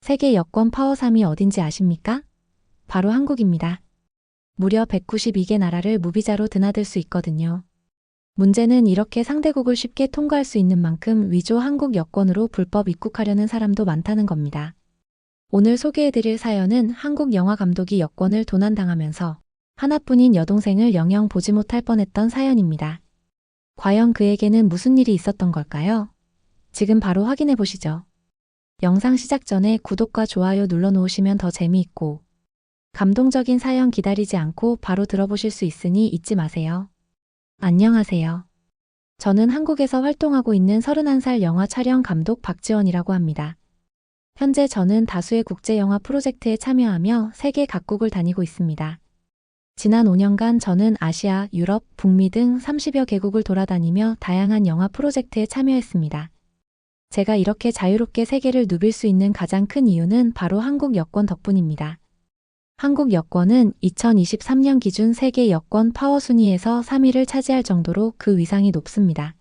세계 여권 파워 3위 어딘지 아십니까? 바로 한국입니다. 무려 192개 나라를 무비자로 드나들 수 있거든요. 문제는 이렇게 상대국을 쉽게 통과할 수 있는 만큼 위조 한국 여권으로 불법 입국하려는 사람도 많다는 겁니다. 오늘 소개해드릴 사연은 한국 영화 감독이 여권을 도난당하면서 하나뿐인 여동생을 영영 보지 못할 뻔했던 사연입니다. 과연 그에게는 무슨 일이 있었던 걸까요? 지금 바로 확인해 보시죠. 영상 시작 전에 구독과 좋아요 눌러놓으시면 더 재미있고 감동적인 사연 기다리지 않고 바로 들어보실 수 있으니 잊지 마세요. 안녕하세요. 저는 한국에서 활동하고 있는 31살 영화 촬영 감독 박지원이라고 합니다. 현재 저는 다수의 국제영화 프로젝트에 참여하며 세계 각국을 다니고 있습니다. 지난 5년간 저는 아시아, 유럽, 북미 등 30여 개국을 돌아다니며 다양한 영화 프로젝트에 참여했습니다. 제가 이렇게 자유롭게 세계를 누빌 수 있는 가장 큰 이유는 바로 한국 여권 덕분입니다. 한국 여권은 2023년 기준 세계 여권 파워 순위에서 3위를 차지할 정도로 그 위상이 높습니다.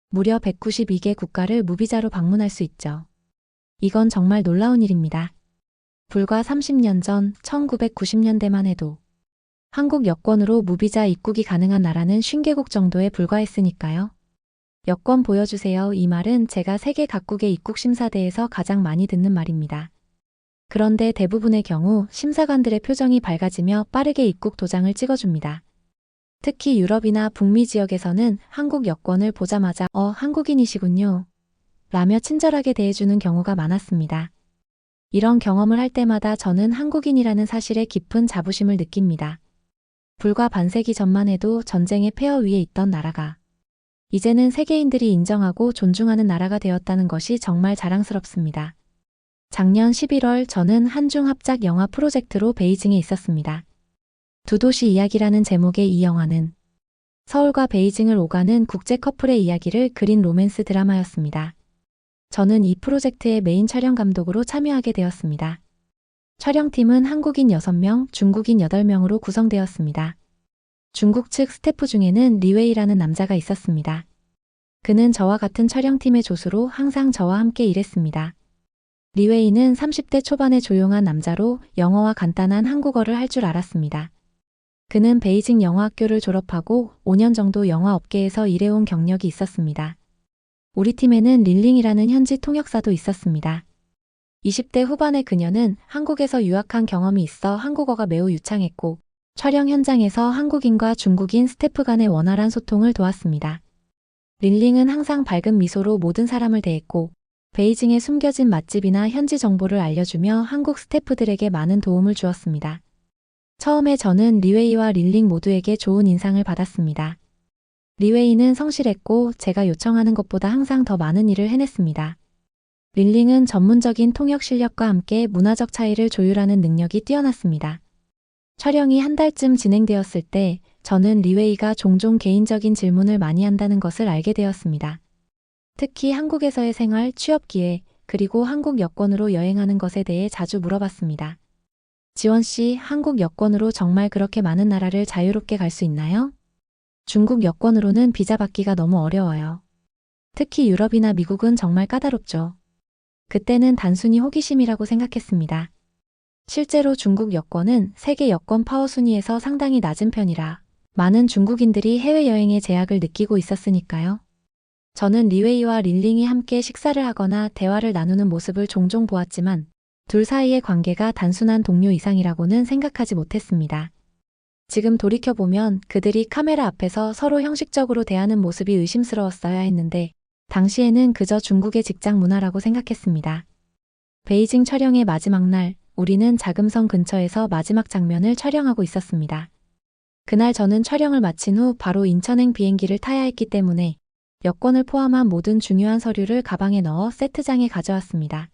무려 192개 국가를 무비자로 방문할 수 있죠. 이건 정말 놀라운 일입니다. 불과 30년 전 1990년대만 해도 한국 여권으로 무비자 입국이 가능한 나라는 50개국 정도에 불과했으니까요. 여권 보여주세요. 이 말은 제가 세계 각국의 입국 심사대에서 가장 많이 듣는 말입니다. 그런데 대부분의 경우 심사관들의 표정이 밝아지며 빠르게 입국 도장을 찍어줍니다. 특히 유럽이나 북미 지역에서는 한국 여권을 보자마자 한국인이시군요 라며 친절하게 대해주는 경우가 많았습니다. 이런 경험을 할 때마다 저는 한국인이라는 사실에 깊은 자부심을 느낍니다. 불과 반세기 전만 해도 전쟁의 폐허 위에 있던 나라가 이제는 세계인들이 인정하고 존중하는 나라가 되었다는 것이 정말 자랑스럽습니다. 작년 11월 저는 한중 합작 영화 프로젝트로 베이징에 있었습니다. 두 도시 이야기라는 제목의 이 영화는 서울과 베이징을 오가는 국제 커플의 이야기를 그린 로맨스 드라마였습니다. 저는 이 프로젝트의 메인 촬영 감독으로 참여하게 되었습니다. 촬영팀은 한국인 6명, 중국인 8명으로 구성되었습니다. 중국 측 스태프 중에는 리웨이라는 남자가 있었습니다. 그는 저와 같은 촬영팀의 조수로 항상 저와 함께 일했습니다. 리웨이는 30대 초반의 조용한 남자로 영어와 간단한 한국어를 할 줄 알았습니다. 그는 베이징 영화학교를 졸업하고 5년 정도 영화 업계에서 일해온 경력이 있었습니다. 우리 팀에는 릴링이라는 현지 통역사도 있었습니다. 20대 후반의 그녀는 한국에서 유학한 경험이 있어 한국어가 매우 유창했고 촬영 현장에서 한국인과 중국인 스태프 간의 원활한 소통을 도왔습니다. 릴링은 항상 밝은 미소로 모든 사람을 대했고 베이징에 숨겨진 맛집이나 현지 정보를 알려주며 한국 스태프들에게 많은 도움을 주었습니다. 처음에 저는 리웨이와 릴링 모두에게 좋은 인상을 받았습니다. 리웨이는 성실했고 제가 요청하는 것보다 항상 더 많은 일을 해냈습니다. 릴링은 전문적인 통역 실력과 함께 문화적 차이를 조율하는 능력이 뛰어났습니다. 촬영이 한 달쯤 진행되었을 때 저는 리웨이가 종종 개인적인 질문을 많이 한다는 것을 알게 되었습니다. 특히 한국에서의 생활, 취업 기회, 그리고 한국 여권으로 여행하는 것에 대해 자주 물어봤습니다. 지원 씨, 한국 여권으로 정말 그렇게 많은 나라를 자유롭게 갈 수 있나요? 중국 여권으로는 비자 받기가 너무 어려워요. 특히 유럽이나 미국은 정말 까다롭죠. 그때는 단순히 호기심이라고 생각했습니다. 실제로 중국 여권은 세계 여권 파워 순위에서 상당히 낮은 편이라 많은 중국인들이 해외여행의 제약을 느끼고 있었으니까요. 저는 리웨이와 릴링이 함께 식사를 하거나 대화를 나누는 모습을 종종 보았지만 둘 사이의 관계가 단순한 동료 이상이라고는 생각하지 못했습니다. 지금 돌이켜보면 그들이 카메라 앞에서 서로 형식적으로 대하는 모습이 의심스러웠어야 했는데 당시에는 그저 중국의 직장 문화라고 생각했습니다. 베이징 촬영의 마지막 날, 우리는 자금성 근처에서 마지막 장면을 촬영하고 있었습니다. 그날 저는 촬영을 마친 후 바로 인천행 비행기를 타야 했기 때문에 여권을 포함한 모든 중요한 서류를 가방에 넣어 세트장에 가져왔습니다.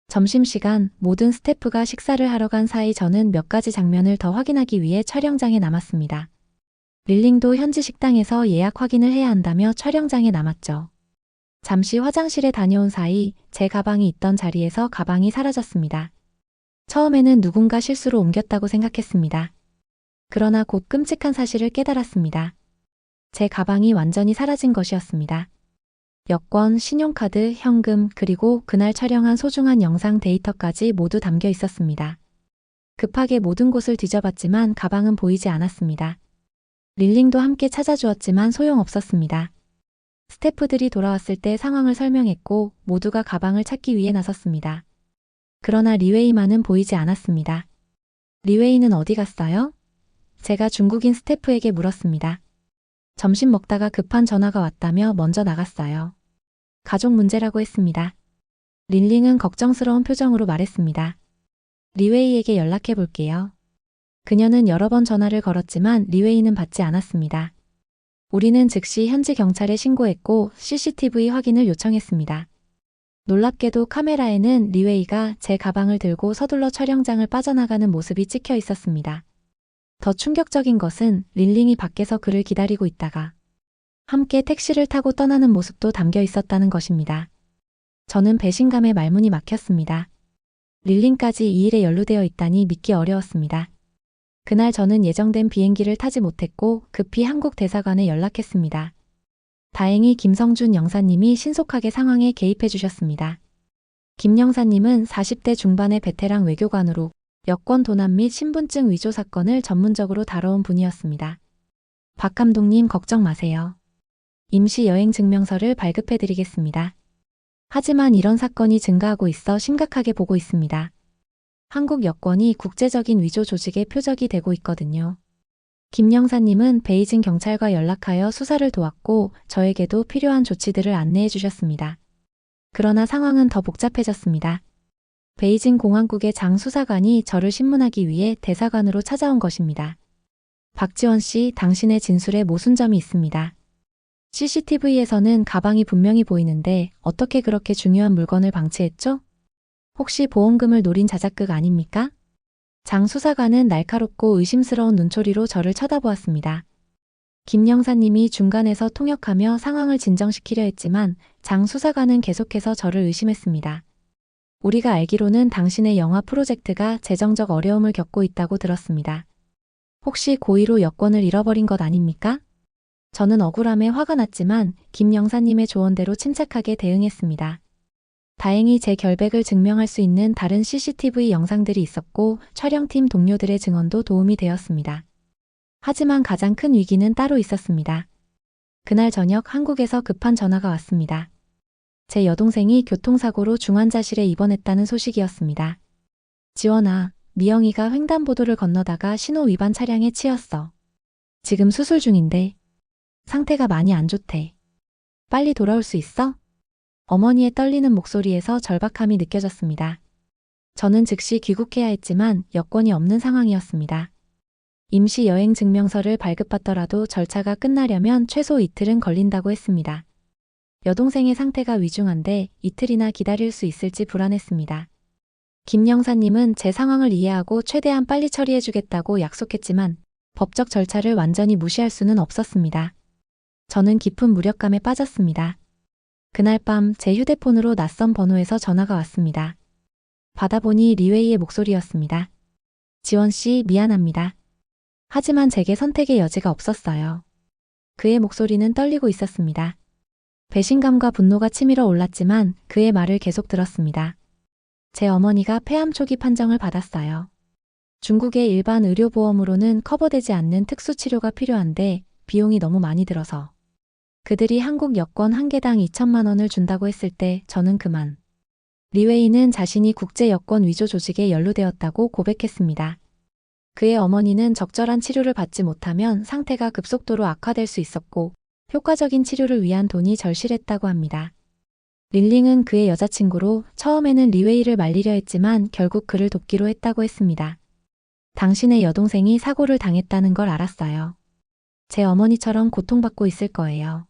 점심시간 모든 스태프가 식사를 하러 간 사이 저는 몇 가지 장면을 더 확인하기 위해 촬영장에 남았습니다. 릴링도 현지 식당에서 예약 확인을 해야 한다며 촬영장에 남았죠. 잠시 화장실에 다녀온 사이 제 가방이 있던 자리에서 가방이 사라졌습니다. 처음에는 누군가 실수로 옮겼다고 생각했습니다. 그러나 곧 끔찍한 사실을 깨달았습니다. 제 가방이 완전히 사라진 것이었습니다. 여권, 신용카드, 현금, 그리고 그날 촬영한 소중한 영상 데이터까지 모두 담겨 있었습니다. 급하게 모든 곳을 뒤져봤지만 가방은 보이지 않았습니다. 릴링도 함께 찾아주었지만 소용없었습니다. 스태프들이 돌아왔을 때 상황을 설명했고 모두가 가방을 찾기 위해 나섰습니다. 그러나 리웨이만은 보이지 않았습니다. 리웨이는 어디 갔어요? 제가 중국인 스태프에게 물었습니다. 점심 먹다가 급한 전화가 왔다며 먼저 나갔어요. 가족 문제라고 했습니다. 릴링은 걱정스러운 표정으로 말했습니다. 리웨이에게 연락해 볼게요. 그녀는 여러 번 전화를 걸었지만 리웨이는 받지 않았습니다. 우리는 즉시 현지 경찰에 신고했고 CCTV 확인을 요청했습니다. 놀랍게도 카메라에는 리웨이가 제 가방을 들고 서둘러 촬영장을 빠져나가는 모습이 찍혀 있었습니다. 더 충격적인 것은 릴링이 밖에서 그를 기다리고 있다가 함께 택시를 타고 떠나는 모습도 담겨 있었다는 것입니다. 저는 배신감에 말문이 막혔습니다. 릴링까지 이 일에 연루되어 있다니 믿기 어려웠습니다. 그날 저는 예정된 비행기를 타지 못했고 급히 한국 대사관에 연락했습니다. 다행히 김성준 영사님이 신속하게 상황에 개입해 주셨습니다. 김 영사님은 40대 중반의 베테랑 외교관으로 여권 도난 및 신분증 위조 사건을 전문적으로 다뤄온 분이었습니다. 박 감독님 걱정 마세요. 임시 여행 증명서를 발급해 드리겠습니다. 하지만 이런 사건이 증가하고 있어 심각하게 보고 있습니다. 한국 여권이 국제적인 위조 조직의 표적이 되고 있거든요. 김 영사님은 베이징 경찰과 연락하여 수사를 도왔고 저에게도 필요한 조치들을 안내해 주셨습니다. 그러나 상황은 더 복잡해졌습니다. 베이징 공안국의 장 수사관이 저를 신문하기 위해 대사관으로 찾아온 것입니다. 박지원 씨, 당신의 진술에 모순점이 있습니다. CCTV에서는 가방이 분명히 보이는데 어떻게 그렇게 중요한 물건을 방치했죠? 혹시 보험금을 노린 자작극 아닙니까? 장 수사관은 날카롭고 의심스러운 눈초리로 저를 쳐다보았습니다. 김 영사님이 중간에서 통역하며 상황을 진정시키려 했지만 장 수사관은 계속해서 저를 의심했습니다. 우리가 알기로는 당신의 영화 프로젝트가 재정적 어려움을 겪고 있다고 들었습니다. 혹시 고의로 여권을 잃어버린 것 아닙니까? 저는 억울함에 화가 났지만 김 영사님의 조언대로 침착하게 대응했습니다. 다행히 제 결백을 증명할 수 있는 다른 CCTV 영상들이 있었고 촬영팀 동료들의 증언도 도움이 되었습니다. 하지만 가장 큰 위기는 따로 있었습니다. 그날 저녁 한국에서 급한 전화가 왔습니다. 제 여동생이 교통사고로 중환자실에 입원했다는 소식이었습니다. 지원아, 미영이가 횡단보도를 건너다가 신호 위반 차량에 치였어. 지금 수술 중인데 상태가 많이 안 좋대. 빨리 돌아올 수 있어? 어머니의 떨리는 목소리에서 절박함이 느껴졌습니다. 저는 즉시 귀국해야 했지만 여권이 없는 상황이었습니다. 임시 여행 증명서를 발급받더라도 절차가 끝나려면 최소 이틀은 걸린다고 했습니다. 여동생의 상태가 위중한데 이틀이나 기다릴 수 있을지 불안했습니다. 김 영사님은 제 상황을 이해하고 최대한 빨리 처리해주겠다고 약속했지만 법적 절차를 완전히 무시할 수는 없었습니다. 저는 깊은 무력감에 빠졌습니다. 그날 밤 제 휴대폰으로 낯선 번호에서 전화가 왔습니다. 받아보니 리웨이의 목소리였습니다. 지원 씨, 미안합니다. 하지만 제게 선택의 여지가 없었어요. 그의 목소리는 떨리고 있었습니다. 배신감과 분노가 치밀어 올랐지만 그의 말을 계속 들었습니다. 제 어머니가 폐암 초기 판정을 받았어요. 중국의 일반 의료보험으로는 커버되지 않는 특수치료가 필요한데 비용이 너무 많이 들어서 그들이 한국 여권 한 개당 2천만 원을 준다고 했을 때 저는 그만. 리웨이는 자신이 국제 여권 위조 조직에 연루되었다고 고백했습니다. 그의 어머니는 적절한 치료를 받지 못하면 상태가 급속도로 악화될 수 있었고 효과적인 치료를 위한 돈이 절실했다고 합니다. 릴링은 그의 여자친구로 처음에는 리웨이를 말리려 했지만 결국 그를 돕기로 했다고 했습니다. 당신의 여동생이 사고를 당했다는 걸 알았어요. 제 어머니처럼 고통받고 있을 거예요.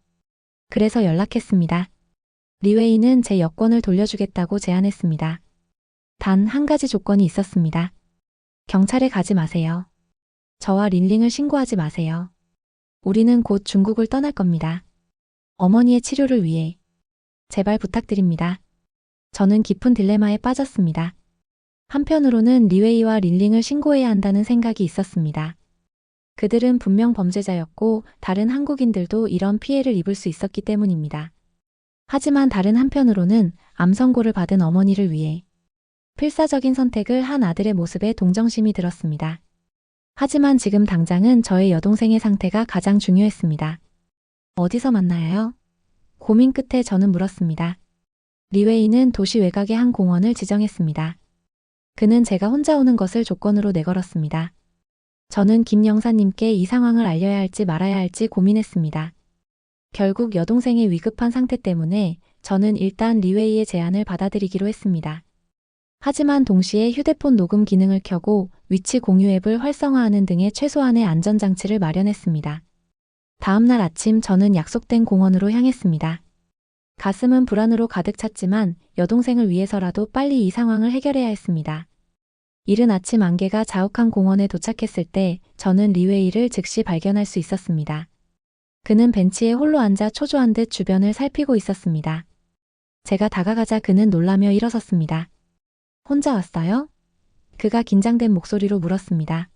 그래서 연락했습니다. 리웨이는 제 여권을 돌려주겠다고 제안했습니다. 단 한 가지 조건이 있었습니다. 경찰에 가지 마세요. 저와 릴링을 신고하지 마세요. 우리는 곧 중국을 떠날 겁니다. 어머니의 치료를 위해. 제발 부탁드립니다. 저는 깊은 딜레마에 빠졌습니다. 한편으로는 리웨이와 릴링을 신고해야 한다는 생각이 있었습니다. 그들은 분명 범죄자였고 다른 한국인들도 이런 피해를 입을 수 있었기 때문입니다. 하지만 다른 한편으로는 암 선고를 받은 어머니를 위해 필사적인 선택을 한 아들의 모습에 동정심이 들었습니다. 하지만 지금 당장은 저의 여동생의 상태가 가장 중요했습니다. 어디서 만나요? 고민 끝에 저는 물었습니다. 리웨이는 도시 외곽의 한 공원을 지정했습니다. 그는 제가 혼자 오는 것을 조건으로 내걸었습니다. 저는 김 영사님께 이 상황을 알려야 할지 말아야 할지 고민했습니다. 결국 여동생의 위급한 상태 때문에 저는 일단 리웨이의 제안을 받아들이기로 했습니다. 하지만 동시에 휴대폰 녹음 기능을 켜고 위치 공유 앱을 활성화하는 등의 최소한의 안전장치를 마련했습니다. 다음 날 아침 저는 약속된 공원으로 향했습니다. 가슴은 불안으로 가득 찼지만 여동생을 위해서라도 빨리 이 상황을 해결해야 했습니다. 이른 아침 안개가 자욱한 공원에 도착했을 때 저는 리웨이를 즉시 발견할 수 있었습니다. 그는 벤치에 홀로 앉아 초조한 듯 주변을 살피고 있었습니다. 제가 다가가자 그는 놀라며 일어섰습니다. 혼자 왔어요? 그가 긴장된 목소리로 물었습니다.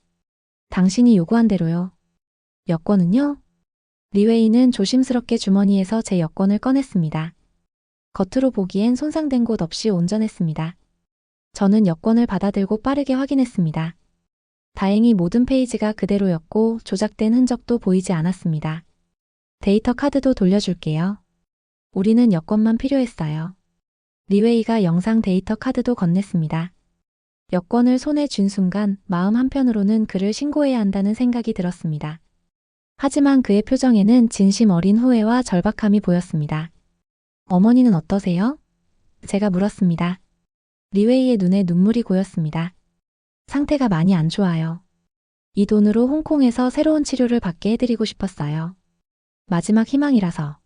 당신이 요구한 대로요. 여권은요? 리웨이는 조심스럽게 주머니에서 제 여권을 꺼냈습니다. 겉으로 보기엔 손상된 곳 없이 온전했습니다. 저는 여권을 받아들고 빠르게 확인했습니다. 다행히 모든 페이지가 그대로였고 조작된 흔적도 보이지 않았습니다. 데이터 카드도 돌려줄게요. 우리는 여권만 필요했어요. 리웨이가 영상 데이터 카드도 건넸습니다. 여권을 손에 쥔 순간 마음 한편으로는 그를 신고해야 한다는 생각이 들었습니다. 하지만 그의 표정에는 진심 어린 후회와 절박함이 보였습니다. 어머니는 어떠세요? 제가 물었습니다. 리웨이의 눈에 눈물이 고였습니다. 상태가 많이 안 좋아요. 이 돈으로 홍콩에서 새로운 치료를 받게 해드리고 싶었어요. 마지막 희망이라서.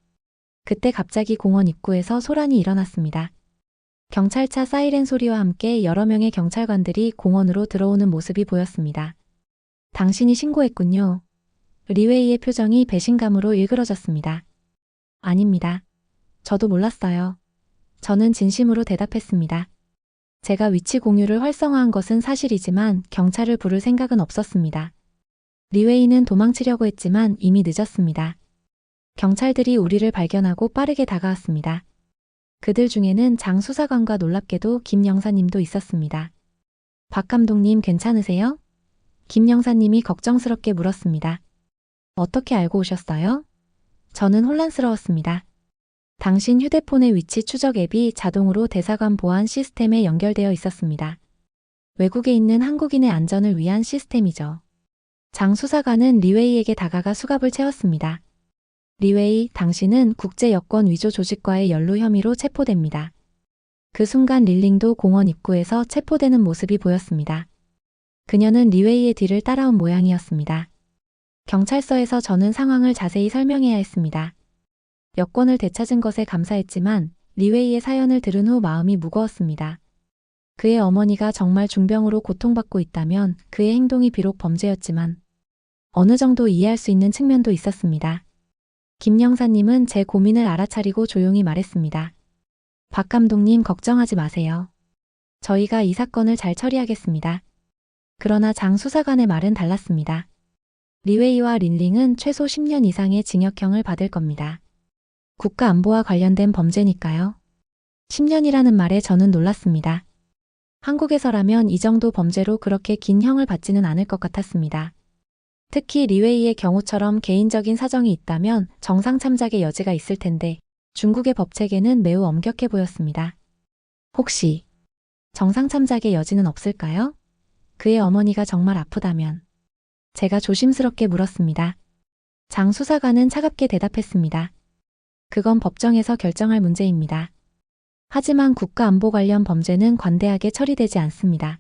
그때 갑자기 공원 입구에서 소란이 일어났습니다. 경찰차 사이렌 소리와 함께 여러 명의 경찰관들이 공원으로 들어오는 모습이 보였습니다. 당신이 신고했군요. 리웨이의 표정이 배신감으로 일그러졌습니다. 아닙니다. 저도 몰랐어요. 저는 진심으로 대답했습니다. 제가 위치 공유를 활성화한 것은 사실이지만 경찰을 부를 생각은 없었습니다. 리웨이는 도망치려고 했지만 이미 늦었습니다. 경찰들이 우리를 발견하고 빠르게 다가왔습니다. 그들 중에는 장 수사관과 놀랍게도 김 영사님도 있었습니다. 박 감독님 괜찮으세요? 김 영사님이 걱정스럽게 물었습니다. 어떻게 알고 오셨어요? 저는 혼란스러웠습니다. 당신 휴대폰의 위치 추적 앱이 자동으로 대사관 보안 시스템에 연결되어 있었습니다. 외국에 있는 한국인의 안전을 위한 시스템이죠. 장 수사관은 리웨이에게 다가가 수갑을 채웠습니다. 리웨이, 당신은 국제 여권 위조 조직과의 연루 혐의로 체포됩니다. 그 순간 릴링도 공원 입구에서 체포되는 모습이 보였습니다. 그녀는 리웨이의 뒤를 따라온 모양이었습니다. 경찰서에서 저는 상황을 자세히 설명해야 했습니다. 여권을 되찾은 것에 감사했지만 리웨이의 사연을 들은 후 마음이 무거웠습니다. 그의 어머니가 정말 중병으로 고통받고 있다면 그의 행동이 비록 범죄였지만 어느 정도 이해할 수 있는 측면도 있었습니다. 김 영사님은 제 고민을 알아차리고 조용히 말했습니다. 박 감독님 걱정하지 마세요. 저희가 이 사건을 잘 처리하겠습니다. 그러나 장 수사관의 말은 달랐습니다. 리웨이와 릴링은 최소 10년 이상의 징역형을 받을 겁니다. 국가안보와 관련된 범죄니까요. 10년이라는 말에 저는 놀랐습니다. 한국에서라면 이 정도 범죄로 그렇게 긴 형을 받지는 않을 것 같았습니다. 특히 리웨이의 경우처럼 개인적인 사정이 있다면 정상 참작의 여지가 있을 텐데 중국의 법체계는 매우 엄격해 보였습니다. 혹시 정상 참작의 여지는 없을까요? 그의 어머니가 정말 아프다면 제가 조심스럽게 물었습니다. 장 수사관은 차갑게 대답했습니다. 그건 법정에서 결정할 문제입니다. 하지만 국가안보 관련 범죄는 관대하게 처리되지 않습니다.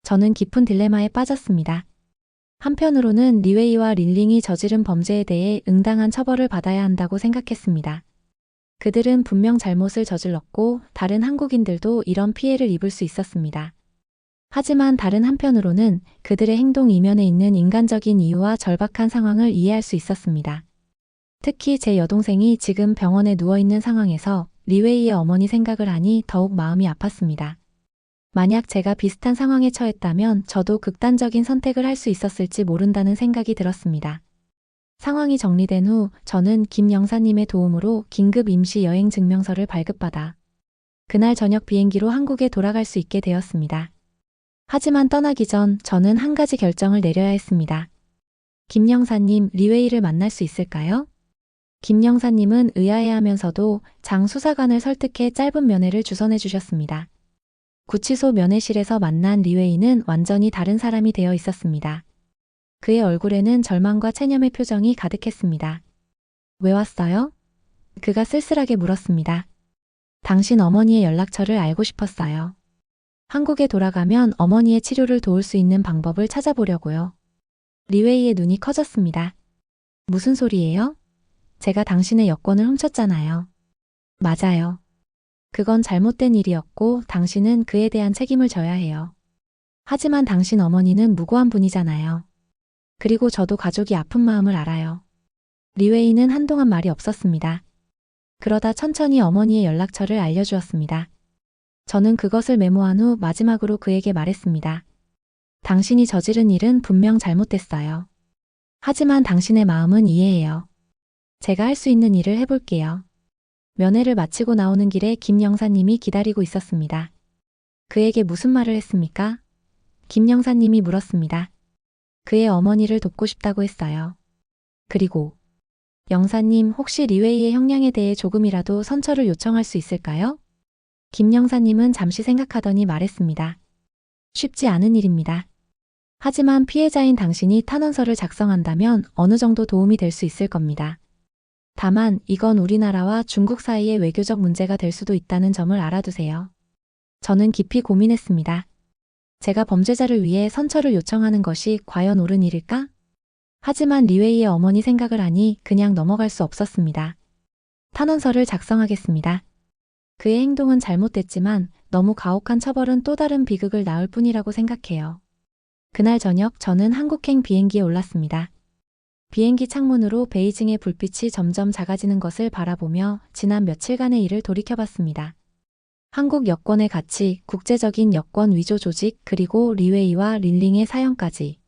저는 깊은 딜레마에 빠졌습니다. 한편으로는 리웨이와 릴링이 저지른 범죄에 대해 응당한 처벌을 받아야 한다고 생각했습니다. 그들은 분명 잘못을 저질렀고 다른 한국인들도 이런 피해를 입을 수 있었습니다. 하지만 다른 한편으로는 그들의 행동 이면에 있는 인간적인 이유와 절박한 상황을 이해할 수 있었습니다. 특히 제 여동생이 지금 병원에 누워있는 상황에서 리웨이의 어머니 생각을 하니 더욱 마음이 아팠습니다. 만약 제가 비슷한 상황에 처했다면 저도 극단적인 선택을 할 수 있었을지 모른다는 생각이 들었습니다. 상황이 정리된 후 저는 김 영사님의 도움으로 긴급 임시 여행 증명서를 발급받아 그날 저녁 비행기로 한국에 돌아갈 수 있게 되었습니다. 하지만 떠나기 전 저는 한 가지 결정을 내려야 했습니다. 김 영사님, 리웨이를 만날 수 있을까요? 김 영사님은 의아해하면서도 장 수사관을 설득해 짧은 면회를 주선해 주셨습니다. 구치소 면회실에서 만난 리웨이는 완전히 다른 사람이 되어 있었습니다. 그의 얼굴에는 절망과 체념의 표정이 가득했습니다. 왜 왔어요? 그가 쓸쓸하게 물었습니다. 당신 어머니의 연락처를 알고 싶었어요. 한국에 돌아가면 어머니의 치료를 도울 수 있는 방법을 찾아보려고요. 리웨이의 눈이 커졌습니다. 무슨 소리예요? 제가 당신의 여권을 훔쳤잖아요. 맞아요. 그건 잘못된 일이었고 당신은 그에 대한 책임을 져야 해요. 하지만 당신 어머니는 무고한 분이잖아요. 그리고 저도 가족이 아픈 마음을 알아요. 리웨이는 한동안 말이 없었습니다. 그러다 천천히 어머니의 연락처를 알려주었습니다. 저는 그것을 메모한 후 마지막으로 그에게 말했습니다. 당신이 저지른 일은 분명 잘못됐어요. 하지만 당신의 마음은 이해해요. 제가 할 수 있는 일을 해볼게요. 면회를 마치고 나오는 길에 김 영사님이 기다리고 있었습니다. 그에게 무슨 말을 했습니까? 김 영사님이 물었습니다. 그의 어머니를 돕고 싶다고 했어요. 그리고 영사님, 혹시 리웨이의 형량에 대해 조금이라도 선처를 요청할 수 있을까요? 김 영사님은 잠시 생각하더니 말했습니다. 쉽지 않은 일입니다. 하지만 피해자인 당신이 탄원서를 작성한다면 어느 정도 도움이 될 수 있을 겁니다. 다만 이건 우리나라와 중국 사이의 외교적 문제가 될 수도 있다는 점을 알아두세요. 저는 깊이 고민했습니다. 제가 범죄자를 위해 선처를 요청하는 것이 과연 옳은 일일까? 하지만 리웨이의 어머니 생각을 하니 그냥 넘어갈 수 없었습니다. 탄원서를 작성하겠습니다. 그의 행동은 잘못됐지만 너무 가혹한 처벌은 또 다른 비극을 낳을 뿐이라고 생각해요. 그날 저녁 저는 한국행 비행기에 올랐습니다. 비행기 창문으로 베이징의 불빛이 점점 작아지는 것을 바라보며 지난 며칠간의 일을 돌이켜봤습니다. 한국 여권의 가치, 국제적인 여권 위조 조직, 그리고 리웨이와 릴링의 사연까지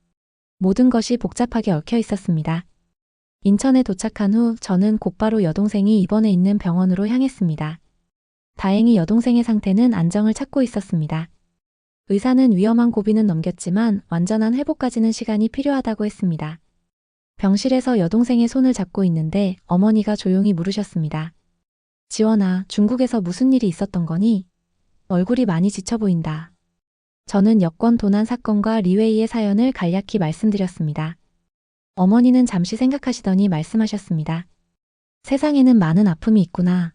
모든 것이 복잡하게 얽혀 있었습니다. 인천에 도착한 후 저는 곧바로 여동생이 입원해 있는 병원으로 향했습니다. 다행히 여동생의 상태는 안정을 찾고 있었습니다. 의사는 위험한 고비는 넘겼지만 완전한 회복까지는 시간이 필요하다고 했습니다. 병실에서 여동생의 손을 잡고 있는데 어머니가 조용히 물으셨습니다. 지원아, 중국에서 무슨 일이 있었던 거니? 얼굴이 많이 지쳐 보인다. 저는 여권 도난 사건과 리웨이의 사연을 간략히 말씀드렸습니다. 어머니는 잠시 생각하시더니 말씀하셨습니다. 세상에는 많은 아픔이 있구나.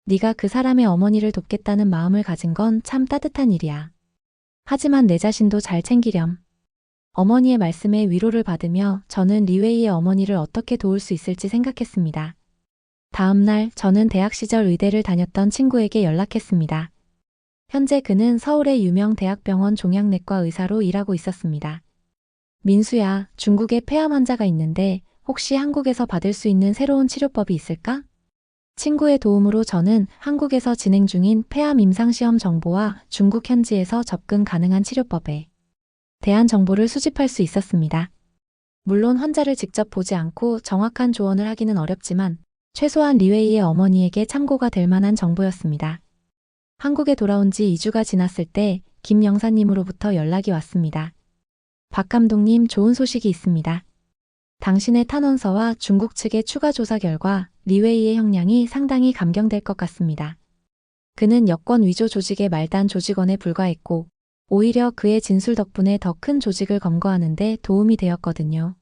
네가 그 사람의 어머니를 돕겠다는 마음을 가진 건 참 따뜻한 일이야. 하지만 내 자신도 잘 챙기렴. 어머니의 말씀에 위로를 받으며 저는 리웨이의 어머니를 어떻게 도울 수 있을지 생각했습니다. 다음 날 저는 대학 시절 의대를 다녔던 친구에게 연락했습니다. 현재 그는 서울의 유명 대학병원 종양내과 의사로 일하고 있었습니다. 민수야, 중국에 폐암 환자가 있는데 혹시 한국에서 받을 수 있는 새로운 치료법이 있을까? 친구의 도움으로 저는 한국에서 진행 중인 폐암 임상시험 정보와 중국 현지에서 접근 가능한 치료법에 대한 정보를 수집할 수 있었습니다. 물론 환자를 직접 보지 않고 정확한 조언을 하기는 어렵지만 최소한 리웨이의 어머니에게 참고가 될 만한 정보였습니다. 한국에 돌아온 지 2주가 지났을 때 김 영사님으로부터 연락이 왔습니다. 박 감독님, 좋은 소식이 있습니다. 당신의 탄원서와 중국 측의 추가 조사 결과 리웨이의 형량이 상당히 감경될 것 같습니다. 그는 여권 위조 조직의 말단 조직원에 불과했고 오히려 그의 진술 덕분에 더 큰 조직을 검거하는 데 도움이 되었거든요.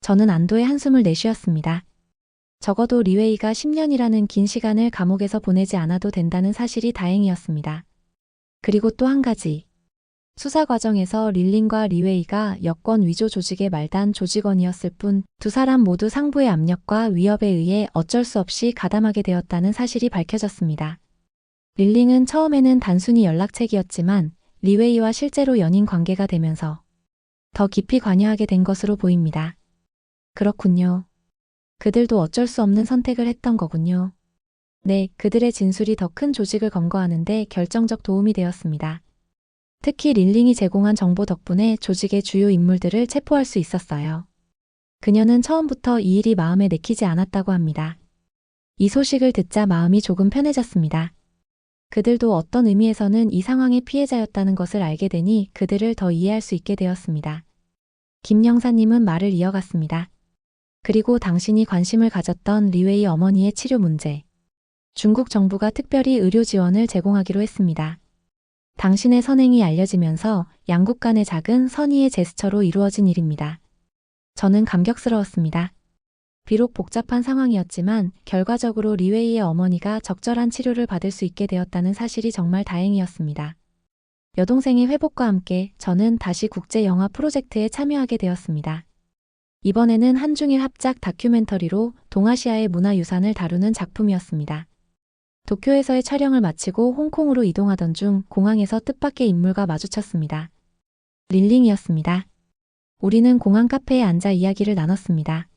저는 안도의 한숨을 내쉬었습니다. 적어도 리웨이가 10년이라는 긴 시간을 감옥에서 보내지 않아도 된다는 사실이 다행이었습니다. 그리고 또 한 가지. 수사 과정에서 릴링과 리웨이가 여권 위조 조직의 말단 조직원이었을 뿐 두 사람 모두 상부의 압력과 위협에 의해 어쩔 수 없이 가담하게 되었다는 사실이 밝혀졌습니다. 릴링은 처음에는 단순히 연락책이었지만 리웨이와 실제로 연인 관계가 되면서 더 깊이 관여하게 된 것으로 보입니다. 그렇군요. 그들도 어쩔 수 없는 선택을 했던 거군요. 네, 그들의 진술이 더 큰 조직을 검거하는데 결정적 도움이 되었습니다. 특히 릴링이 제공한 정보 덕분에 조직의 주요 인물들을 체포할 수 있었어요. 그녀는 처음부터 이 일이 마음에 내키지 않았다고 합니다. 이 소식을 듣자 마음이 조금 편해졌습니다. 그들도 어떤 의미에서는 이 상황의 피해자였다는 것을 알게 되니 그들을 더 이해할 수 있게 되었습니다. 김 영사님은 말을 이어갔습니다. 그리고 당신이 관심을 가졌던 리웨이 어머니의 치료 문제. 중국 정부가 특별히 의료 지원을 제공하기로 했습니다. 당신의 선행이 알려지면서 양국 간의 작은 선의의 제스처로 이루어진 일입니다. 저는 감격스러웠습니다. 비록 복잡한 상황이었지만 결과적으로 리웨이의 어머니가 적절한 치료를 받을 수 있게 되었다는 사실이 정말 다행이었습니다. 여동생의 회복과 함께 저는 다시 국제 영화 프로젝트에 참여하게 되었습니다. 이번에는 한중일 합작 다큐멘터리로 동아시아의 문화유산을 다루는 작품이었습니다. 도쿄에서의 촬영을 마치고 홍콩으로 이동하던 중 공항에서 뜻밖의 인물과 마주쳤습니다. 릴링이었습니다. 우리는 공항 카페에 앉아 이야기를 나눴습니다.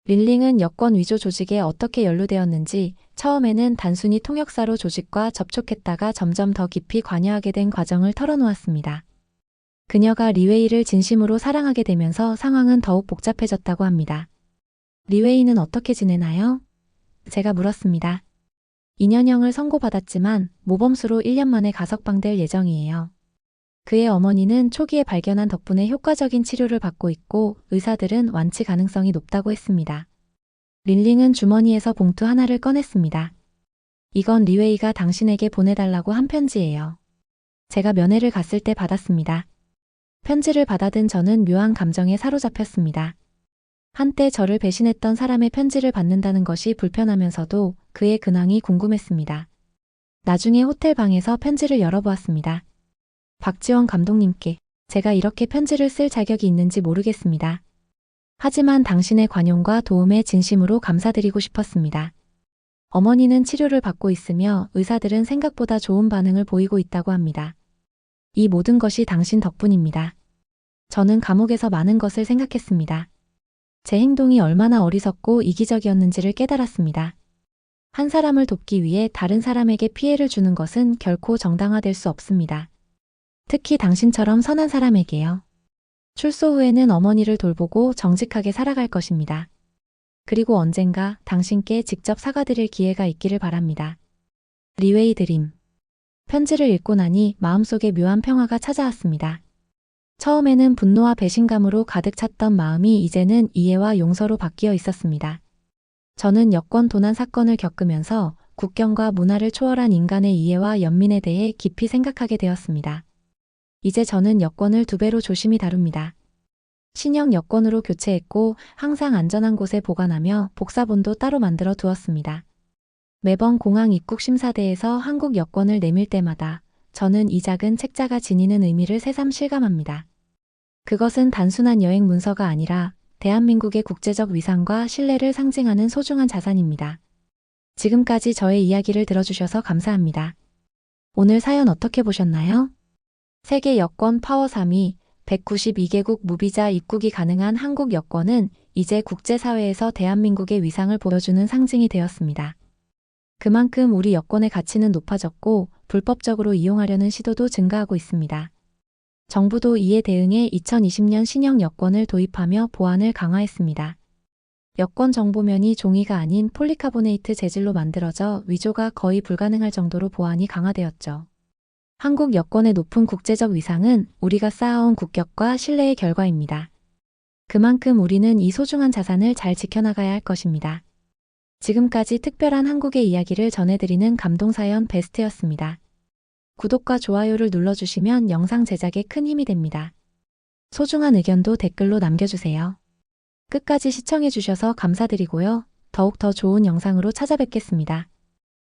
릴링은 여권 위조 조직에 어떻게 연루되었는지 처음에는 단순히 통역사로 조직과 접촉했다가 점점 더 깊이 관여하게 된 과정을 털어놓았습니다. 그녀가 리웨이를 진심으로 사랑하게 되면서 상황은 더욱 복잡해졌다고 합니다. 리웨이는 어떻게 지내나요? 제가 물었습니다. 2년형을 선고받았지만 모범수로 1년 만에 가석방될 예정이에요. 그의 어머니는 초기에 발견한 덕분에 효과적인 치료를 받고 있고 의사들은 완치 가능성이 높다고 했습니다. 릴링은 주머니에서 봉투 하나를 꺼냈습니다. 이건 리웨이가 당신에게 보내달라고 한 편지예요. 제가 면회를 갔을 때 받았습니다. 편지를 받아든 저는 묘한 감정에 사로잡혔습니다. 한때 저를 배신했던 사람의 편지를 받는다는 것이 불편하면서도 그의 근황이 궁금했습니다. 나중에 호텔 방에서 편지를 열어보았습니다. 박지원 감독님께 제가 이렇게 편지를 쓸 자격이 있는지 모르겠습니다. 하지만 당신의 관용과 도움에 진심으로 감사드리고 싶었습니다. 어머니는 치료를 받고 있으며 의사들은 생각보다 좋은 반응을 보이고 있다고 합니다. 이 모든 것이 당신 덕분입니다. 저는 감옥에서 많은 것을 생각했습니다. 제 행동이 얼마나 어리석고 이기적이었는지를 깨달았습니다. 한 사람을 돕기 위해 다른 사람에게 피해를 주는 것은 결코 정당화될 수 없습니다. 특히 당신처럼 선한 사람에게요. 출소 후에는 어머니를 돌보고 정직하게 살아갈 것입니다. 그리고 언젠가 당신께 직접 사과드릴 기회가 있기를 바랍니다. 리웨이 드림. 편지를 읽고 나니 마음속에 묘한 평화가 찾아왔습니다. 처음에는 분노와 배신감으로 가득 찼던 마음이 이제는 이해와 용서로 바뀌어 있었습니다. 저는 여권 도난 사건을 겪으면서 국경과 문화를 초월한 인간의 이해와 연민에 대해 깊이 생각하게 되었습니다. 이제 저는 여권을 2배로 조심히 다룹니다. 신형 여권으로 교체했고 항상 안전한 곳에 보관하며 복사본도 따로 만들어 두었습니다. 매번 공항 입국 심사대에서 한국 여권을 내밀 때마다 저는 이 작은 책자가 지니는 의미를 새삼 실감합니다. 그것은 단순한 여행 문서가 아니라 대한민국의 국제적 위상과 신뢰를 상징하는 소중한 자산입니다. 지금까지 저의 이야기를 들어주셔서 감사합니다. 오늘 사연 어떻게 보셨나요? 세계 여권 파워 3위, 192개국 무비자 입국이 가능한 한국 여권은 이제 국제사회에서 대한민국의 위상을 보여주는 상징이 되었습니다. 그만큼 우리 여권의 가치는 높아졌고 불법적으로 이용하려는 시도도 증가하고 있습니다. 정부도 이에 대응해 2020년 신형 여권을 도입하며 보안을 강화했습니다. 여권 정보면이 종이가 아닌 폴리카보네이트 재질로 만들어져 위조가 거의 불가능할 정도로 보안이 강화되었죠. 한국 여권의 높은 국제적 위상은 우리가 쌓아온 국격과 신뢰의 결과입니다. 그만큼 우리는 이 소중한 자산을 잘 지켜나가야 할 것입니다. 지금까지 특별한 한국의 이야기를 전해드리는 감동사연 베스트였습니다. 구독과 좋아요를 눌러주시면 영상 제작에 큰 힘이 됩니다. 소중한 의견도 댓글로 남겨주세요. 끝까지 시청해주셔서 감사드리고요. 더욱 더 좋은 영상으로 찾아뵙겠습니다.